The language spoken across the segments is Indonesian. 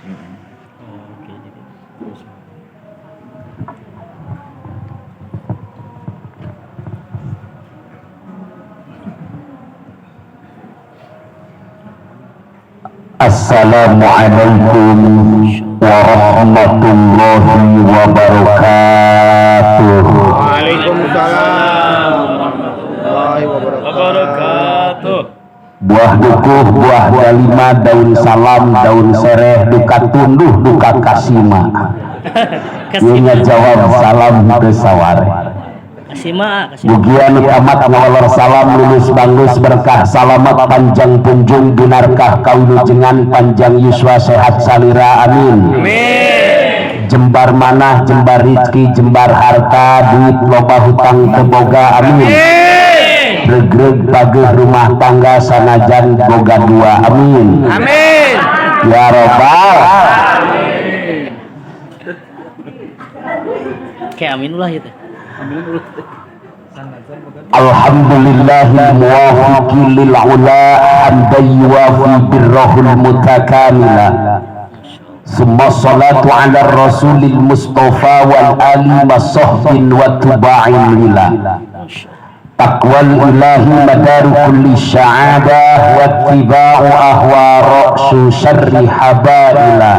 Oke, jadi Assalamualaikum warahmatullahi wabarakatuh. Waalaikumsalam warahmatullahi wabarakatuh. Buah dukuh, buah dalima, daun salam, daun sereh, duka tunduh, duka kasima. Ieu jawab salam besaware. kasima Bugian tamat ngawalor salam lulus bangus berkah salamat panjang punjung binarkah kawilujengan panjang yuswa sehat salira amin. Jembar manah, jembar rizki, jembar harta, duit loba hutang teboga amin. Regreg pageh rumah tangga sanajan boga dua amin. Amin. Ya robbal. kayak amin ulah gitu. Alhamdulillahil muwafiqi lil ula hamdan yuwafi birrahul mutakamila. Summa salatu ala rasulil mustafa wal ali masahbin wa tuba'in lila. Taqwal ilahi madaru kulli sya'adah wa tiba'u ahwa ra'su syarri habaila.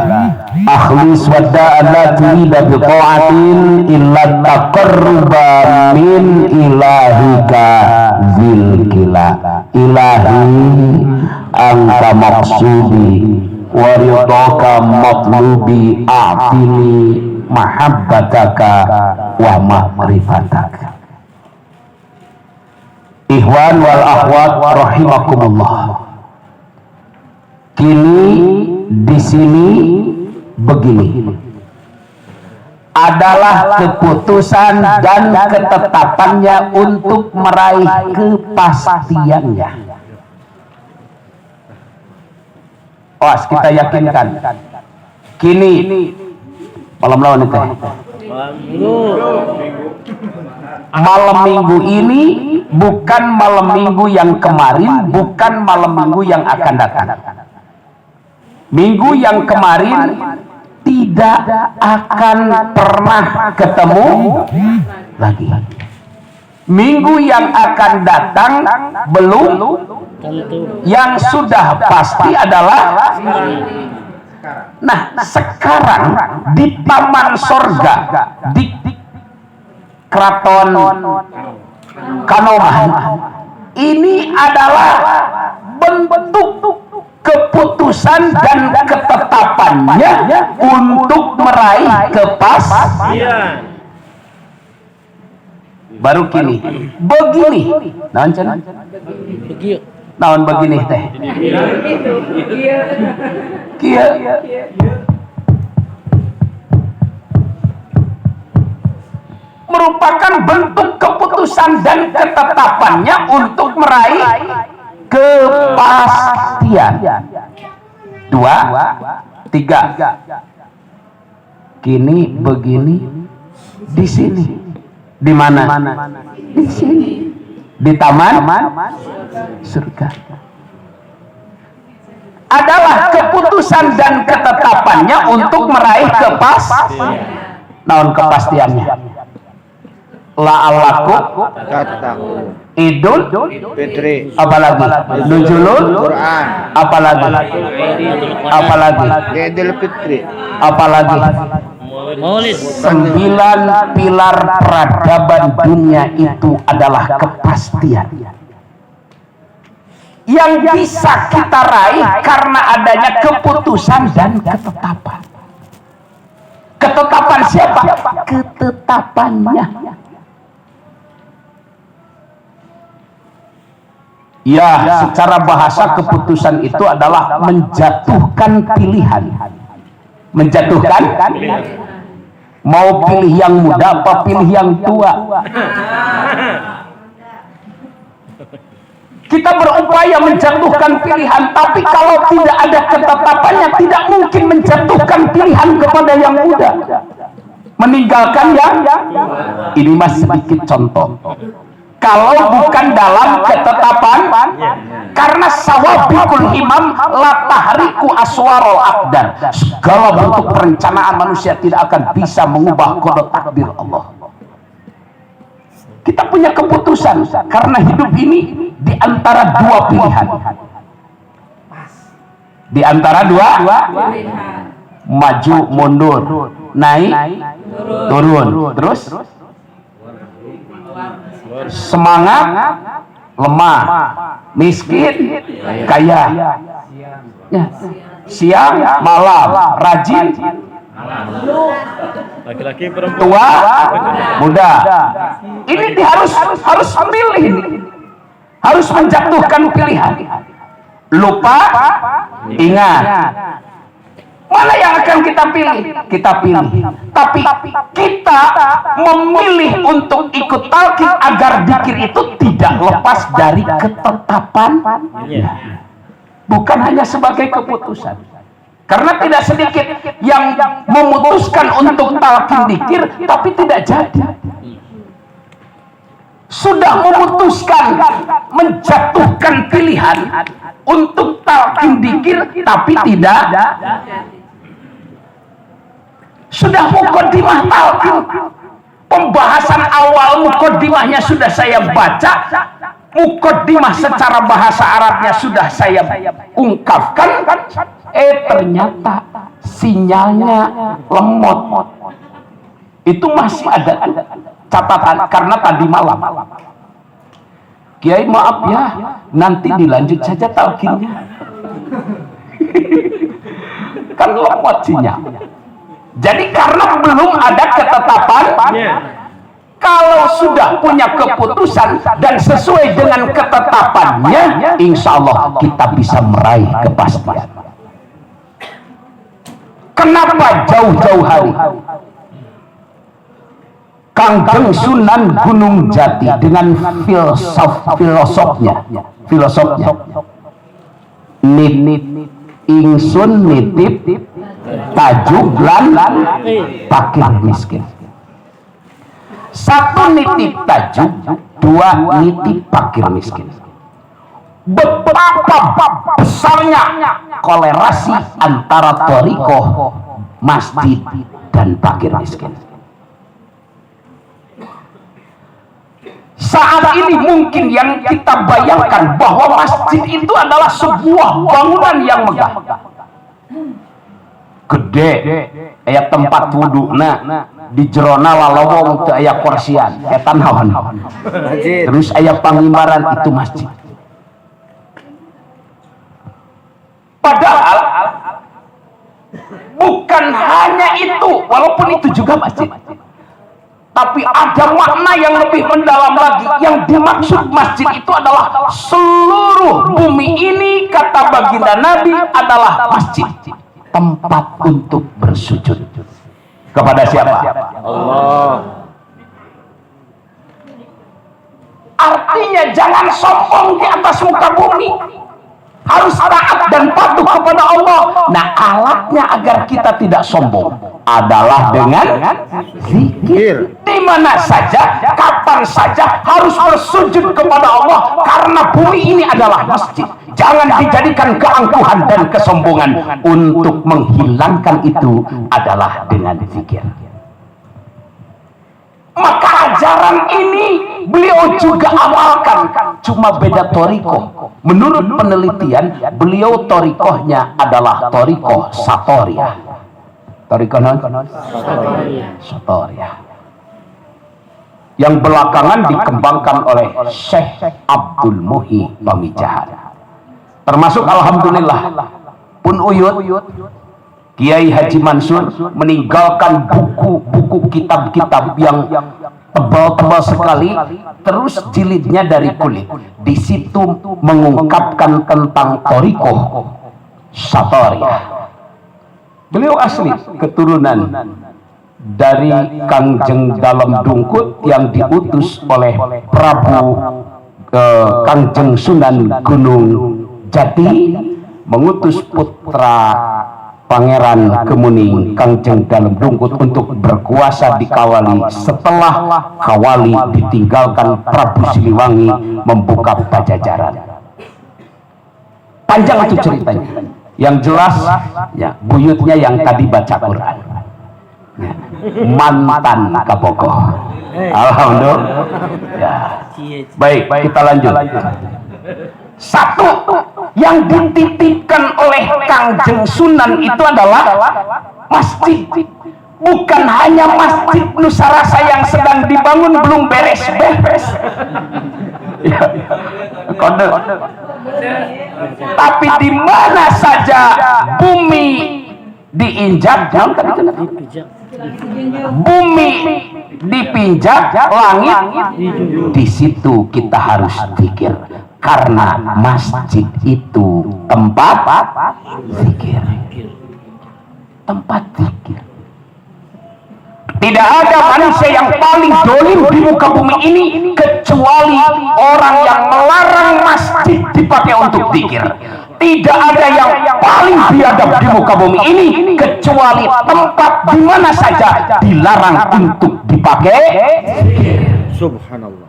Akhlis wa da'ala turida biqa'atin illa taqarruba min ilahika zilkila. Ilahi anta maksudi wa ridhaka matlubi a'tini mahabbataka wa ma'rifataka. Ikhwan wal akhwat rahimakumullah. Kini di sini begini adalah keputusan dan ketetapannya untuk meraih kepastiannya. Awas kita yakinkan. Kini malam lawan itu. Malam minggu ini bukan malam minggu yang kemarin, bukan malam minggu yang akan datang. Minggu yang kemarin tidak akan pernah ketemu lagi. Minggu yang akan datang belum Tentu. Yang sudah pasti adalah sekarang di taman sorga, di Keraton Kanoman, ini adalah bentuk keputusan dan ketetapannya untuk meraih kepastian. Baru kini begini naon begini teh kia merupakan bentuk keputusan dan ketetapannya untuk meraih kepastian. 2, 3. Kini begini di sini. Di mana? Di sini. Di taman surga. Adalah keputusan dan ketetapannya untuk meraih kepastian. Naon kepastiannya? La'allaku Idul Fitri, apalagi Nuzulul Quran, apalagi Idul Fitri, apalagi Maulid. 9 pilar peradaban dunia itu adalah kepastian yang bisa kita raih karena adanya keputusan dan ketetapan. Ketetapan siapa? Ketetapannya. Ya, secara bahasa keputusan itu adalah menjatuhkan pilihan. Menjatuhkan mau pilih yang muda apa pilih yang tua. Kita berupaya menjatuhkan pilihan, tapi kalau tidak ada ketetapannya tidak mungkin menjatuhkan pilihan kepada yang muda. Meninggalkan yang ini mas sedikit contoh. Kalau bukan dalam ketetapan karena sawabikul himam la tahriku aswarul aqdar. Segala bentuk perencanaan manusia tidak akan bisa mengubah qada takdir Allah. Kita punya keputusan karena hidup ini di antara dua pilihan. Di antara dua, maju mundur, naik turun, terus semangat lemah, miskin kaya, ya. Siang malam, rajin Laki-laki perempuan. tua muda. Ini harus memilih, harus menjatuhkan pilihan. Lupa ingat, mana yang akan kita pilih? Kita pilih, tapi kita memilih untuk ikut talqin agar zikir itu tidak lepas dari ketetapan, bukan hanya sebagai keputusan. Karena tidak sedikit yang memutuskan untuk talqin zikir tapi tidak jadi. Sudah memutuskan menjatuhkan pilihan untuk talqin zikir tapi tidak. Sudah muqaddimah talqin, pembahasan awal muqaddimahnya sudah saya baca, muqaddimah secara bahasa Arabnya sudah saya ungkapkan, ternyata sinyalnya lemot. Itu masih ada catatan karena tadi malam, Kiai maaf ya, nanti dilanjut saja talqinnya. Kan lemot sinyal. Jadi karena belum ada ketetapan, kalau sudah punya keputusan dan sesuai dengan ketetapannya, insya Allah kita bisa meraih kepastian. Kenapa jauh-jauh hari Kangjeng Sunan Gunung Jati dengan filosofnya ingsun nitip tajuk lan fakir miskin. Satu nitip tajuk, dua nitip fakir miskin. Betapa besarnya kolerasi antara thariqah, masjid dan fakir miskin. Saat ini mungkin yang kita bayangkan bahwa masjid itu adalah sebuah bangunan yang megah, gede, aya tempat wudhu, di jerona lalawong teu aya kursian, eta naon? Terus aya pangimbaran, itu masjid. Padahal bukan hanya itu, walaupun itu juga masjid, tapi ada makna yang lebih mendalam lagi. Yang dimaksud masjid itu adalah seluruh bumi ini, kata baginda Nabi, adalah masjid, tempat untuk bersujud. Kepada siapa? Allah. Artinya jangan sombong di atas muka bumi, harus taat dan patuh kepada Allah. Nah, alatnya agar kita tidak sombong adalah dengan zikir. Di mana saja, kapan saja harus bersujud kepada Allah, karena bumi ini adalah masjid. Jangan dijadikan keangkuhan dan kesombongan. Untuk menghilangkan itu adalah dengan zikir. Maka ajaran ini beliau juga amalkan, cuma beda thariqah. Menurut penelitian, beliau thariqahnya adalah thariqah Satoriyah. Thariqah non? Satoriyah. Yang belakangan dikembangkan oleh Syekh Abdul Muhyi Pamijahan. Termasuk alhamdulillah pun uyut Kiai Haji Mansur meninggalkan buku-buku kitab-kitab yang tebal-tebal sekali, terus jilidnya dari kulit. Di situ mengungkapkan tentang thariqah Satoriyah. Beliau asli keturunan dari Kangjeng Dalam Dungkut yang diutus oleh Prabu Kangjeng Sunan Gunung Jati, mengutus putra Pangeran Kemuning Kangjeng Dalam Dungkut untuk berkuasa di Kawali setelah Kawali ditinggalkan Prabu Siliwangi membuka Pajajaran. Panjang itu ceritanya. Yang jelas ya buyutnya yang tadi baca Quran. Ya, mantan Kabogoh. Alhamdulillah. Ya. Baik, kita lanjut. Satu yang dititipkan oleh Kangjeng Sunan itu adalah masjid. Bukan hanya masjid Nusa Rasa yang sedang dibangun belum beres-beres. Ya, kode. Tapi di mana saja bumi diinjak, bumi dipinjak, langit di situ kita harus pikir, karena masjid itu tempat zikir, tempat zikir. Tidak ada manusia yang paling dolim di muka bumi ini kecuali orang yang melarang masjid dipakai untuk zikir. Tidak ada yang paling biadab di muka bumi ini kecuali tempat di mana saja dilarang untuk dipakai zikir. Subhanallah.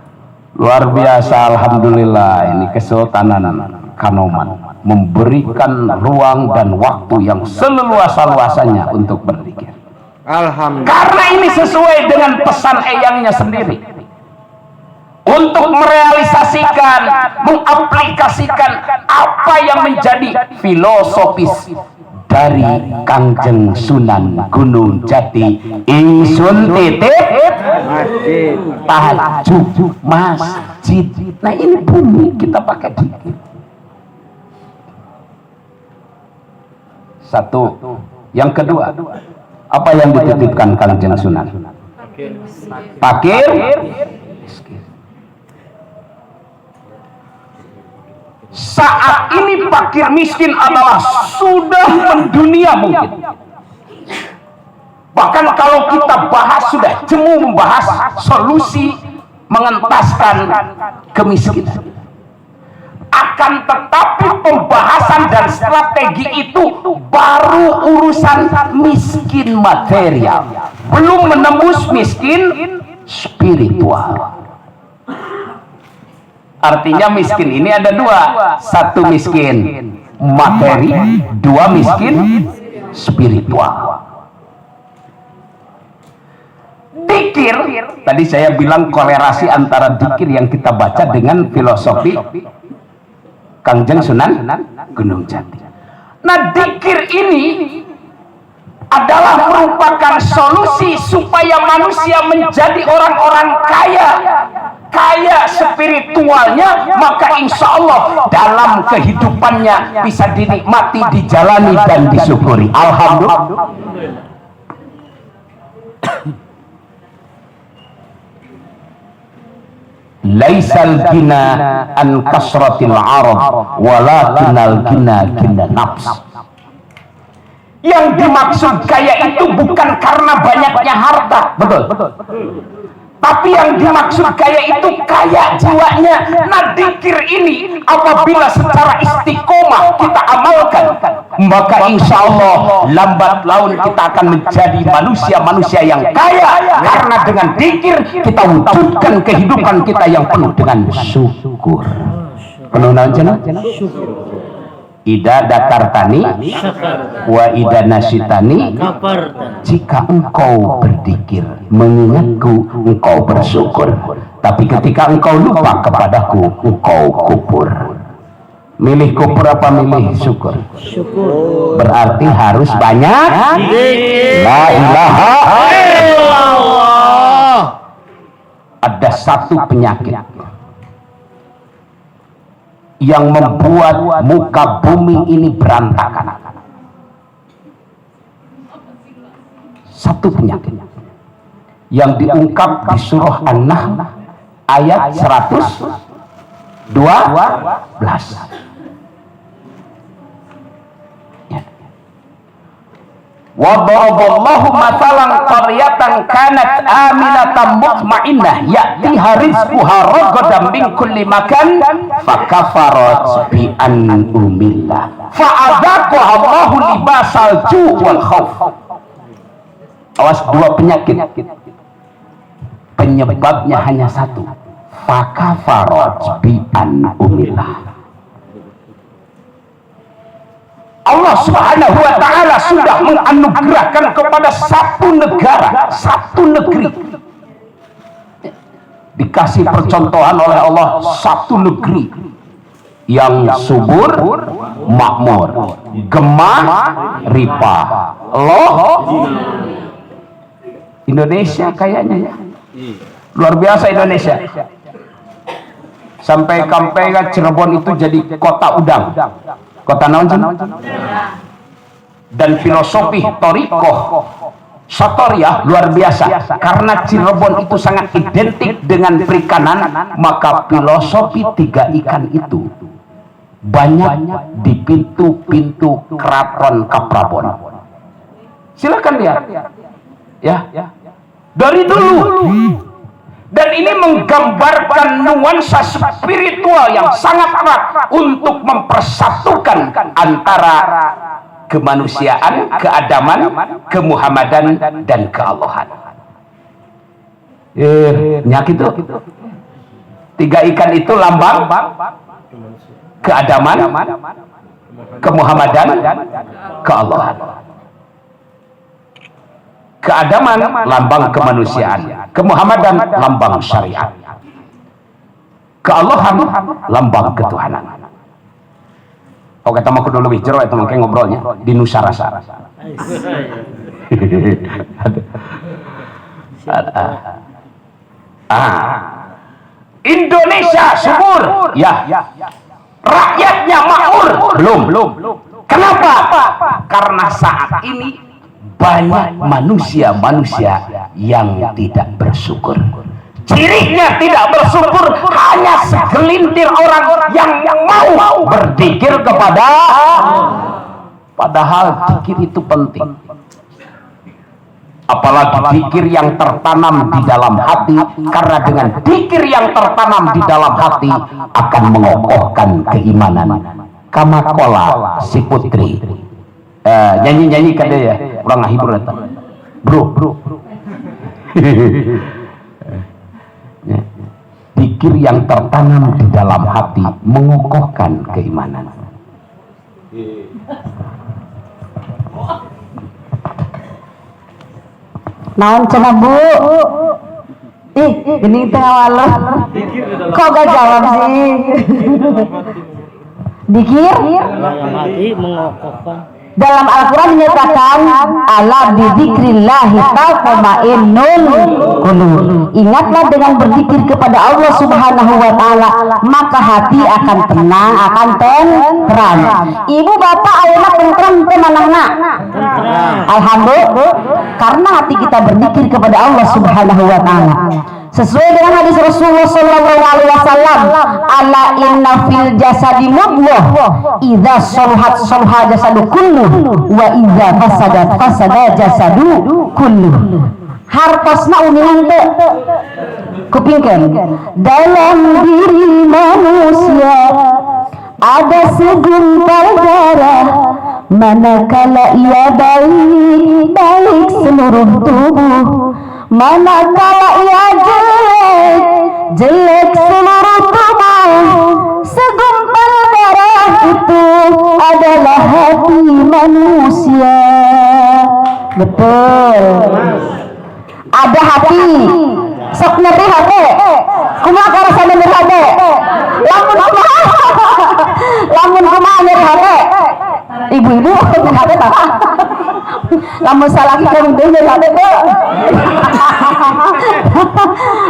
Luar biasa, alhamdulillah. Ini Kesultanan Kanoman memberikan ruang dan waktu yang seluas-luasanya untuk berzikir. Alhamdulillah. Karena ini sesuai dengan pesan eyangnya sendiri. Untuk merealisasikan, mengaplikasikan apa yang menjadi filosofis dari Kangjeng Sunan Gunung Jati. Ingsun titip tahajud masjid. Nah ini bumi kita pakai dikit. Satu. Yang kedua, apa yang dititipkan Kangjeng Sunan? Fakir, miskin. Saat ini fakir miskin adalah sudah mendunia mungkin. Bahkan kalau kita bahas, sudah jemu membahas solusi mengentaskan kemiskinan. Akan tetapi pembahasan dan strategi itu baru urusan miskin material, belum menembus miskin spiritual. Artinya miskin ini ada dua, satu miskin materi, dua miskin spiritual. Dikir, tadi saya bilang kolerasi antara dikir yang kita baca dengan filosofi Kangjeng Sunan Gunung Jati. Nah, dikir ini adalah merupakan solusi supaya manusia menjadi orang-orang kaya, kaya spiritualnya, maka insya Allah dalam kehidupannya bisa dinikmati, dijalani dan disyukuri. Alhamdulillah. Laisal gina an kasratil arab walakinal gina gina nafs. Yang dimaksud kaya itu bukan karena banyaknya harta, betul. Tapi yang dimaksud kaya itu kaya jiwanya. Nah, dzikir ini apabila secara istiqomah kita amalkan, maka insya Allah lambat laun kita akan menjadi manusia-manusia yang kaya. Karena dengan dzikir kita wujudkan kehidupan kita yang penuh dengan syukur. Penuh dengan syukur. Ida dakartani wa ida nasitani, jika engkau berzikir mengingatku engkau bersyukur, tapi ketika engkau lupa kepadaku engkau kufur. Milih kufur apa milih syukur? Syukur. Berarti harus banyak la ilaha illallah. Ada satu penyakit yang membuat muka bumi ini berantakan. Satu penyakit yang diungkap di surah An-Nahl ayat 112. Wa daraballahu mathalan qaryatan kanat aminatan mutmainnah ya'tiha rizquha ragadan min kulli makan fakafarat bi an'umillah fa'adzaqaha Allahu libasal ju' wal khauf. Awas, dua penyakit, penyebabnya hanya satu, fakafarat bi an'umillah. Allah Subhanahu wa taala sudah menganugerahkan kepada satu negara, satu negeri. Dikasih percontohan oleh Allah satu negeri yang subur, makmur, gemah, ripah. Loh, Indonesia kayaknya ya. Luar biasa Indonesia. Sampai Cirebon itu jadi kota udang. Kota naon? Dan filosofi torikoh Satoriyah luar biasa, karena Cirebon itu sangat identik dengan perikanan, maka filosofi tiga ikan itu banyak di pintu-pintu keraton Kaprabon. Silakan lihat ya, dari dulu. Dan ini menggambarkan nuansa spiritual yang sangat erat untuk mempersatukan antara kemanusiaan, keadaman, kemuhammadan, dan keallahan. Nyak itu tiga ikan itu lambang keadaman, kemuhammadan, keallahan. Keadaman lambang kemanusiaan, kemuhammadan lambang syariat, keallahan lambang ketuhanan. Oh, kata mau kudu lebih jero eta mangke ngobrolnya di Nusarasa. Indonesia subur, ya. Rakyatnya makmur, belum. Kenapa? Karena saat ini banyak manusia-manusia yang tidak bersyukur. Cirinya tidak bersyukur hanya segelintir orang yang mau berzikir kepada, padahal zikir itu penting. Apalagi zikir yang tertanam di dalam hati, karena dengan zikir yang tertanam di dalam hati akan mengokohkan keimanan. Kamakola si putri nyanyi-nyanyi kada ya, orang ngahibur eta. Bro. Zikir yang tertanam di dalam hati mengokohkan keimanan. Naon cenah Bu? Geuning teh awaleuh. Kok gak jawab sih? Dikir? Dalam hati mengokohkan. Dalam Al-Quran menyatakan ala bidzikrillahi tatma'innul qulub. Ingatlah dengan berzikir kepada Allah Subhanahu wa taala, maka hati akan tenang, akan tentram. Ibu bapak ayeuna tentram teh manahna? Alhamdulillah, karena hati kita berzikir kepada Allah Subhanahu wa taala. Sesuai dengan hadis Rasulullah sallallahu alaihi wasallam, ala inna fil jasadi mudghah, idza saluhat saluha jasadu kullu wa idza fasadat fasada jasadu kullu. Hartosna unihan teh kupingkeun. Dalam diri manusia ada segumpal darah, manakala ia baik seluruh tubuh, manakala ia jelek seluruh tubuh. Segumpal darah itu adalah hati manusia. Betul. Ada hati, sok nyeri hati. Kumaha karasa nyeri hati? Lamun kumaha nyeri hati? Ibu-ibu nyeri hati tak? Lamun salaki kami nyeri hati tuh.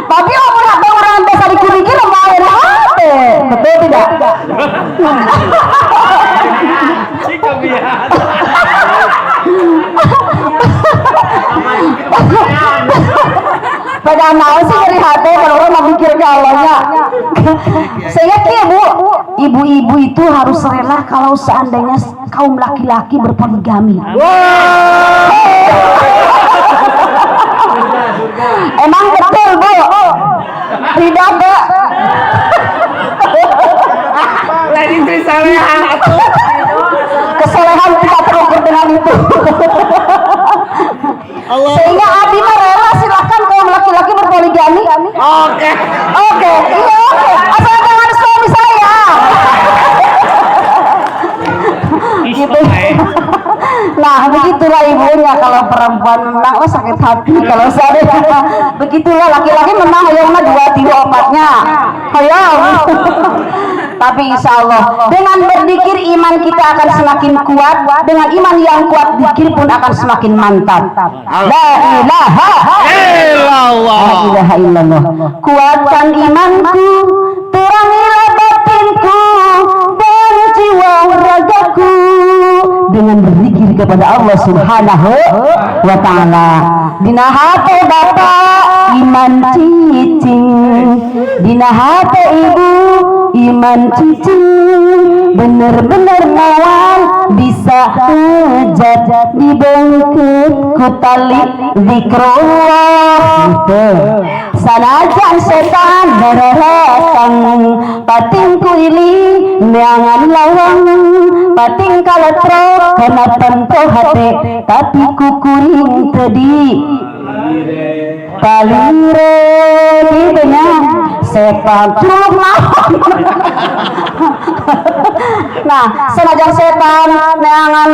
Tapi lamun hati orang biasa dikiriki lemah nyeri hati. Betul tidak? Pada naon sih nyeri hati kalau orang mikir ke Allahnya. Saya kira Bu, ibu-ibu itu harus rela kalau seandainya kaum laki-laki berpoligami. Emang betul Bu? Tidak Bu. Lain istri solehan. Kesolehan tidak terukur dengan itu. Sehingga Abi mah rela silakan kaum laki-laki berpoligami. Oke. Iya oke. Asal jangan suami saya. Gitu. Nah, begitulah ibunya kalau perempuan memang sakit hati kalau saya. Begitulah laki-laki memang hayangna 2 3 4-nya. Hayang. Tapi insya Allah dengan berzikir iman kita akan semakin kuat. Dengan iman yang kuat zikir pun akan semakin mantap. La ilaha illallah. Kuatkan imanku, terangilah batinku dan jiwa ragaku dengan berzikir kepada Allah Subhanahu wa taala. Dina hate bapak iman cicing, dina hate ibu iman cicing, bener-bener ngawal bisa hajat dibengket ku tali zikrullah. Sanajan setan bererekan pating kuili neangan lawang pating kaletro kena tentu hati tapi kukuring tadi palire gitunya setan curug mawon. Nah sanajan setan neangan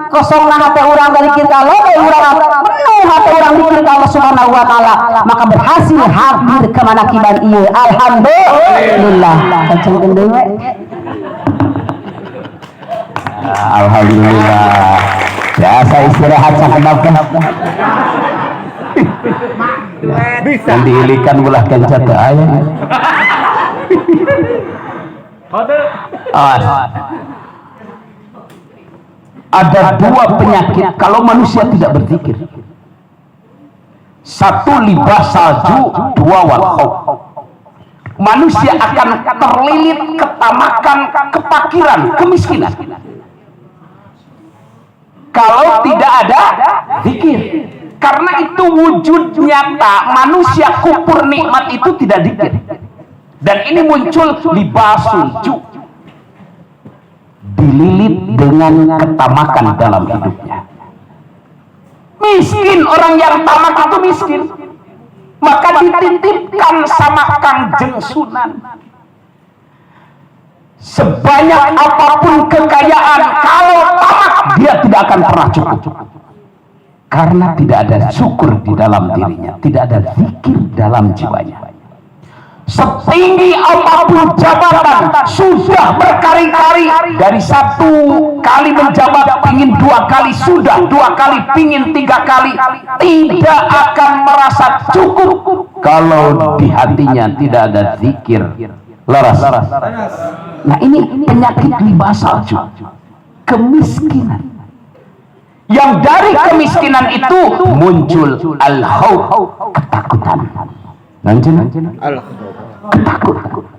kosong nah hati urang dari kita lo urang penuh hati urang dikir Allah Subhanahu wa taala maka berhasil hadir ke manakiban ieu. Alhamdulillah. Kencengkeun deui. Alhamdulillah. Biasa istirahat sakedap. Bisa diilikan ulah kencat aya. Ada 2 penyakit kalau manusia tidak berzikir. 1 libas salju, 2 wal khauf. Manusia akan terlilit ketamakan, kepakiran, kemiskinan. Kalau tidak ada zikir. Karena itu wujud nyata manusia kufur nikmat itu tidak zikir. Dan ini muncul libasul, dililit dengan ketamakan dalam hidupnya. Miskin, orang yang tamak itu miskin, maka dititipkan sama Kangjeng Sunan. Sebanyak apapun kekayaan, kalau tamak dia tidak akan pernah cukup. Karena tidak ada syukur di dalam dirinya, tidak ada zikir dalam jiwanya. Setinggi apapun jabatan, sudah berkali-kali dari 1 kali menjabat pingin 2 kali, sudah 2 kali pingin 3 kali, tidak akan merasa cukup kalau di hatinya tidak ada zikir. Laras. Nah ini penyakit libas salju, kemiskinan. Yang dari kemiskinan itu muncul al-khauf, ketakutan. Ketakutan.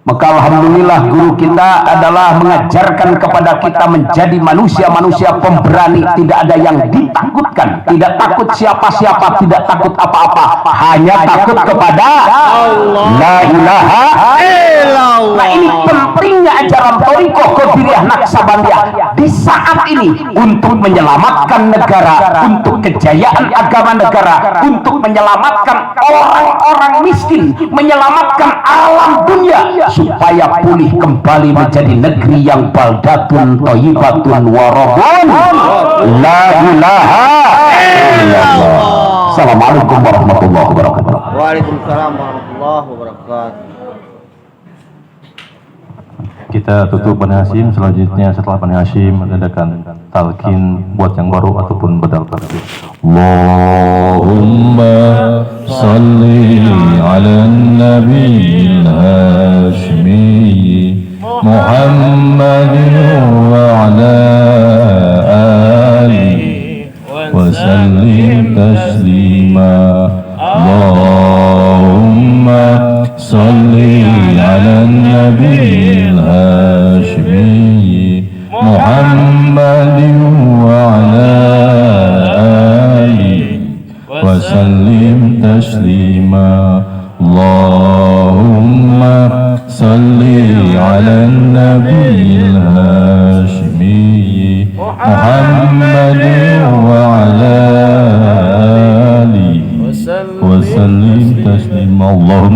Maka alhamdulillah guru kita adalah mengajarkan kepada kita menjadi manusia-manusia pemberani. Tidak ada yang ditakutkan, tidak takut siapa-siapa, tidak takut apa-apa, hanya takut kepada Allah. La ilaha illallah. Nah ini pentingnya ajaran Thariqah Qadiriyah Naqsabandiyah di saat ini untuk menyelamatkan negara, untuk kejayaan agama negara, untuk menyelamatkan orang-orang miskin, menyelamatkan alam dunia supaya pulih kembali menjadi negeri yang baldatun thayyibatun warabun la ilaha illallah. Assalamualaikum warahmatullahi wabarakatuh. Waalaikumsalam warahmatullahi wabarakatuh. Kita tutup Bani Hashim, selanjutnya setelah Bani Hashim mengadakan talqin buat yang baru ataupun badal talqin. Allahumma salli ala nabiyil hashimi Muhammadin wa ala alihi wa sallim taslima. Allahumma salli ala nabiyil hashimi Muhammadin wa ala alihi wa sallim taslima. Allahumma salli ala nabiyil hashimi Muhammadin wa ala alihi wa sallim taslima. Allahumma